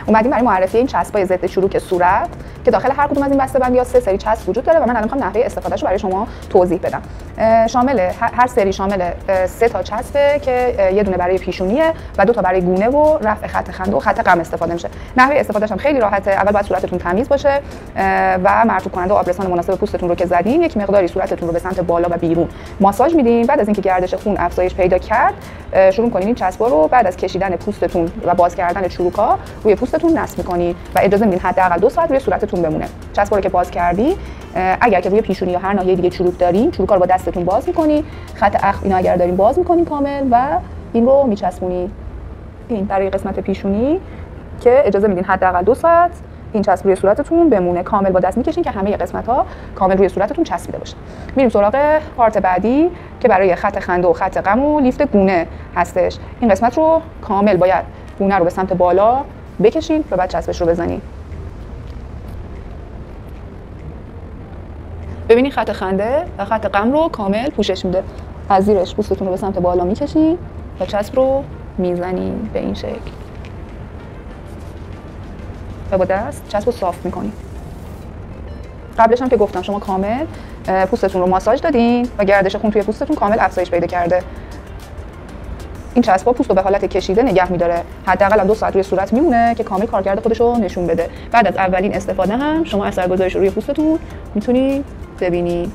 اومدیم برای معرفی این چسبای ضد چروک صورت که داخل هر کدوم از این بسته‌بندی‌ها 3 سری چسب وجود داره و من الان می‌خوام نحوه استفادهش رو برای شما توضیح بدم. شامل هر سری شامل 3 تا چسبه که یه دونه برای پیشونیه و 2 تا برای گونه و رفع خط خنده و خط غم استفاده میشه. نحوه استفادهش هم خیلی راحته. اول باید صورتتون تمیز باشه و مرطوب کننده و آبرسان مناسب پوستتون رو که زدین یک مقداری صورتتون رو به سمت بالا و بیرون ماساژ میدین. بعد از اینکه گردش خون افزایش پیدا کرد شروع کنین این چسبا رو بعد از کشیدن پوستتون و باز کردن چروکا روی پوستتون نصب می‌کنین و اجازه میدین حداقل 2 ساعت روی صورتتون بمونه. چسبا رو که باز کردی اگر که روی پیشونی یا هر ناحیه دیگه چروک دارین چروکا رو با دستتون باز می‌کنین، خط اخم اینا اگر دارین باز می‌کنین کامل و این رو میچسبونین. این برای قسمت پیشونی که اجازه میدین حداقل 2 ساعت این چسب روی صورتتون بمونه. کامل با دست میکشین که همه قسمت‌ها کامل روی صورتتون چسبیده باشه. میریم سراغ پارت بعدی که برای خط خنده و خط غم و لیفت گونه هستش. این قسمت رو کامل باید گونه رو به سمت بالا بکشین و بعد چسبش رو بزنین. ببینید خط خنده و خط غم رو کامل پوشش میده. از زیرش پوستتون رو به سمت بالا میکشین و چسب رو میزنین به این شکل. و با دست چسب رو صاف میکنین. قبلش هم که گفتم شما کامل پوستتون رو ماساژ دادین و گردش خون توی پوستتون کامل افزایش پیدا کرده. این چسبا پوست رو به حالت کشیده نگه میداره. حداقل 2 ساعت روی صورت میمونه که کامل کارکرد خودش رو نشون بده. بعد از اولین استفاده هم شما اثرگذاریش روی پوستتون میتونید ببینید.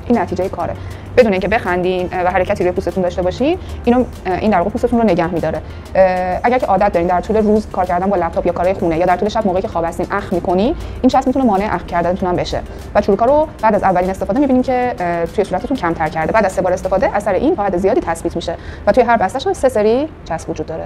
این نتیجه کاره. بدون اینکه بخندین و حرکتی روی پوستتون داشته باشین این در واقع پوستتون رو نگه میداره. اگر که عادت دارین در طول روز کار کردن با لپتاپ یا کارهای خونه یا در طول شب موقعی که خواب هستین اخم میکنین این چسب میتونه مانع اخم کردنتون هم بشه و چروکا رو بعد از اولین استفاده میبینین که توی صورتتون کمتر کرده. بعد از 3 بار استفاده اثر این تا حد زیادی تثبیت میشه و توی هر بسته‌ش 3 سری چسب وجود داره.